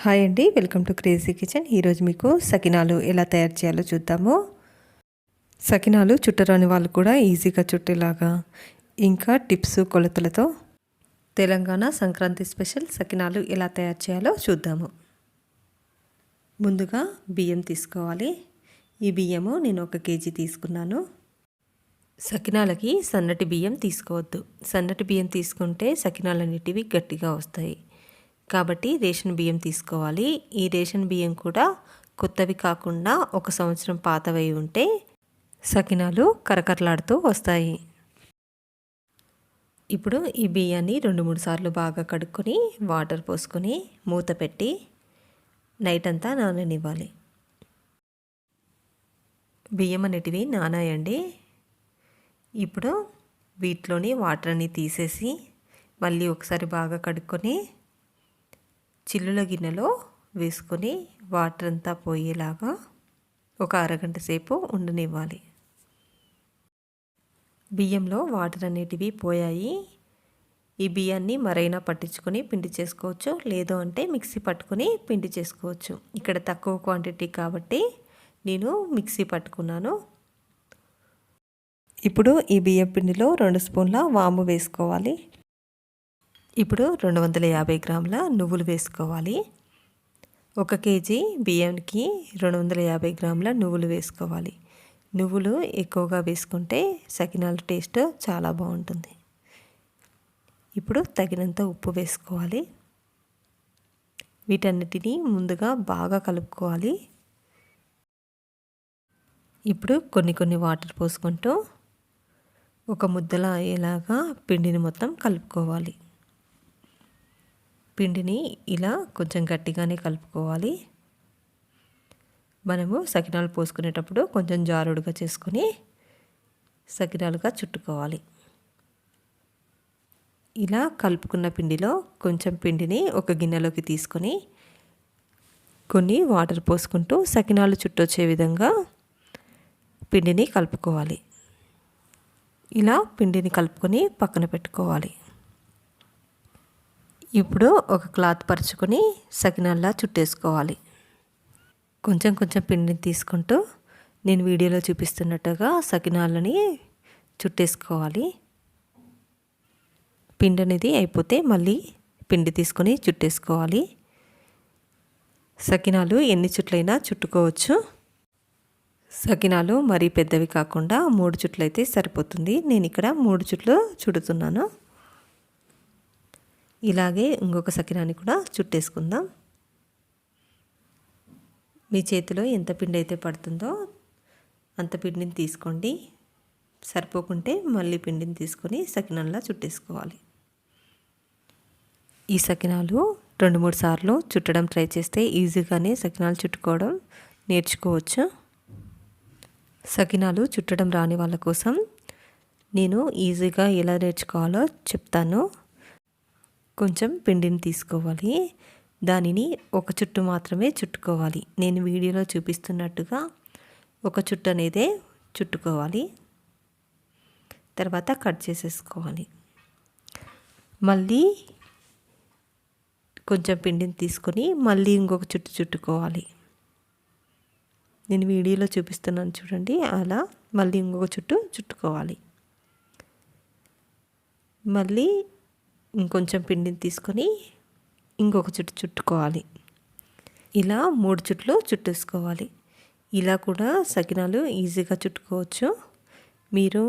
Hi అండి, welcome to crazy kitchen. ఈరోజు మీకు సకినాలు ఎలా తయారు చేయాలో చూద్దాము. సకినాలు చుట్టరాని వాళ్ళు కూడా ఈజీగా చుట్టేలాగా ఇంకా టిప్స్ కొలతలతో తెలంగాణ సంక్రాంతి స్పెషల్ సకినాలు ఎలా తయారు చేయాలో చూద్దాము. ముందుగా బియ్యం తీసుకోవాలి. ఈ బియ్యము నేను 1 కేజీ తీసుకున్నాను. సకినాలకి సన్నటి బియ్యం తీసుకోవద్దు. సన్నటి బియ్యం తీసుకుంటే సకినాలన్నిటివి గట్టిగా వస్తాయి. కాబట్టి రేషన్ బియ్యం తీసుకోవాలి. ఈ రేషన్ బియ్యం కూడా కొత్తవి కాకుండా 1 సంవత్సరం పాతవై ఉంటే సకినాలు కరకరలాడుతూ వస్తాయి. ఇప్పుడు ఈ బియ్యాన్ని 2-3 సార్లు బాగా కడుక్కొని వాటర్ పోసుకొని మూత పెట్టి నైట్ అంతా నాననివ్వాలి. బియ్యం అనేటివి నానాయండి. ఇప్పుడు వీటిలోని వాటర్ అన్ని తీసేసి మళ్ళీ ఒకసారి బాగా కడుక్కొని చిల్లుల గిన్నెలో వేసుకొని వాటర్ అంతా పోయేలాగా ఒక అరగంట సేపు ఉండనివ్వాలి. బియ్యంలో వాటర్ అనేటివి పోయాయి. ఈ బియ్యాన్ని మరైనా పట్టించుకొని పిండి చేసుకోవచ్చు, లేదు అంటే మిక్సీ పట్టుకొని పిండి చేసుకోవచ్చు. ఇక్కడ తక్కువ క్వాంటిటీ కాబట్టి నేను మిక్సీ పట్టుకున్నాను. ఇప్పుడు ఈ బియ్యం పిండిలో 2 స్పూన్ల వాము వేసుకోవాలి. ఇప్పుడు 250 గ్రాముల నువ్వులు వేసుకోవాలి. 1 కేజీ బియ్యానికి 250 గ్రాముల నువ్వులు వేసుకోవాలి. నువ్వులు ఎక్కువగా వేసుకుంటే సకినాల టేస్ట్ చాలా బాగుంటుంది. ఇప్పుడు తగినంత ఉప్పు వేసుకోవాలి. వీటన్నిటిని ముందుగా బాగా కలుపుకోవాలి. ఇప్పుడు కొన్ని వాటర్ పోసుకుంటూ ఒక ముద్దలా అయ్యేలాగా పిండిని మొత్తం కలుపుకోవాలి. పిండిని ఇలా కొంచెం గట్టిగానే కలుపుకోవాలి. మనము సకినాలు పోసుకునేటప్పుడు కొంచెం జారుడుగా చేసుకొని సకినాలుగా చుట్టుకోవాలి. ఇలా కలుపుకున్న పిండిలో కొంచెం పిండిని ఒక గిన్నెలోకి తీసుకొని కొన్ని వాటర్ పోసుకుంటూ సకినాలు చుట్టొచ్చే విధంగా పిండిని కలుపుకోవాలి. ఇలా పిండిని కలుపుకొని పక్కన పెట్టుకోవాలి. ఇప్పుడు ఒక క్లాత్ పరుచుకొని సకినాల్లా చుట్టేసుకోవాలి. కొంచెం పిండిని తీసుకుంటూ నేను వీడియోలో చూపిస్తున్నట్టుగా సకినాలని చుట్టేసుకోవాలి. పిండి అనేది అయిపోతే మళ్ళీ పిండి తీసుకొని చుట్టేసుకోవాలి. సకినాలు ఎన్ని చుట్లైనా చుట్టుకోవచ్చు. సకినాలు మరీ పెద్దవి కాకుండా 3 చుట్లు అయితే సరిపోతుంది. నేను ఇక్కడ 3 చుట్లు చుడుతున్నాను. ఇలాగే ఇంకొక సకినాన్ని కూడా చుట్టేసుకుందాం. మీ చేతిలో ఎంత పిండి అయితే పడుతుందో అంత పిండిని తీసుకోండి. సరిపోకుంటే మళ్ళీ పిండిని తీసుకొని సకినాల్లా చుట్టేసుకోవాలి. ఈ సకినాలు 2-3 సార్లు చుట్టడం ట్రై చేస్తే ఈజీగానే సకినాలు చుట్టుకోవడం నేర్చుకోవచ్చు. సకినాలు చుట్టడం రాని వాళ్ళ కోసం నేను ఈజీగా ఎలా నేర్చుకోవాలో చెప్తాను. కొంచెం పిండిని తీసుకోవాలి. దానిని ఒక చుట్టు మాత్రమే చుట్టుకోవాలి. నేను వీడియోలో చూపిస్తున్నట్టుగా ఒక చుట్టు అనేదే చుట్టుకోవాలి. తర్వాత కట్ చేసేసుకోవాలి. మళ్ళీ కొంచెం పిండిని తీసుకొని మళ్ళీ ఇంకొక చుట్టు చుట్టుకోవాలి. నేను వీడియోలో చూపిస్తున్నాను చూడండి. అలా మళ్ళీ ఇంకొక చుట్టు చుట్టుకోవాలి. మళ్ళీ ఇంకొంచెం పిండిని తీసుకొని ఇంకొక చుట్టు చుట్టుకోవాలి. ఇలా 3 చుట్లు చుట్టేసుకోవాలి. ఇలా కూడా సకినాలు ఈజీగా చుట్టుకోవచ్చు. మీరు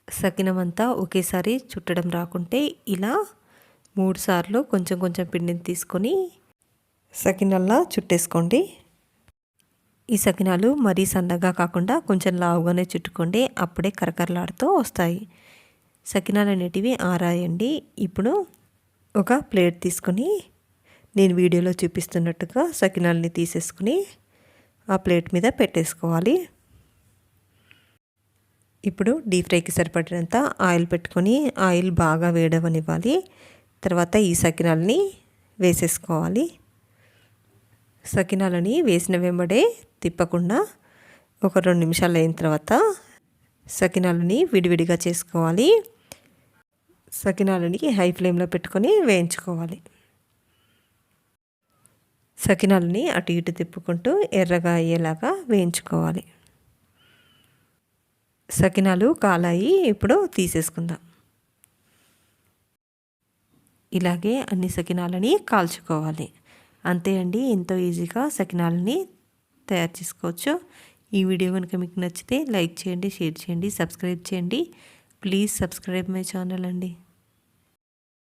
సకినం అంతా ఒకేసారి చుట్టడం రాకుంటే ఇలా 3 సార్లు కొంచెం పిండిని తీసుకొని సకినాల్లా చుట్టేసుకోండి. ఈ సకినాలు మరీ సన్నగా కాకుండా కొంచెం లావుగానే చుట్టుకోండి. అప్పుడే కరకరలాడుతూ వస్తాయి. సకినాలు అనేటివి ఆరాయండి. ఇప్పుడు ఒక ప్లేట్ తీసుకొని నేను వీడియోలో చూపిస్తున్నట్టుగా సకినాలని తీసేసుకుని ఆ ప్లేట్ మీద పెట్టేసుకోవాలి. ఇప్పుడు డీప్ ఫ్రైకి సరిపడినంత ఆయిల్ పెట్టుకొని ఆయిల్ బాగా వేడవనివ్వాలి. తర్వాత ఈ సకినాలని వేసేసుకోవాలి. సకినాలని వేసిన వెంబడే తిప్పకుండా ఒక 2 నిమిషాలు అయిన తర్వాత సకినాలని విడివిడిగా చేసుకోవాలి. సకినాలని హై ఫ్లేమ్లో పెట్టుకొని వేయించుకోవాలి. సకినాలని అటు ఇటు తిప్పుకుంటూ ఎర్రగా అయ్యేలాగా వేయించుకోవాలి. సకినాలు కాలాయి, ఇప్పుడు తీసేసుకుందాం. ఇలాగే అన్ని సకినాలని కాల్చుకోవాలి. అంతే అండి, ఎంతో ఈజీగా సకినాలని తయారు చేసుకోవచ్చు. ఈ వీడియో కనుక మీకు నచ్చితే లైక్ చేయండి, షేర్ చేయండి, సబ్స్క్రైబ్ చేయండి. ప్లీజ్ సబ్స్క్రైబ్ మై ఛానల్ అండి.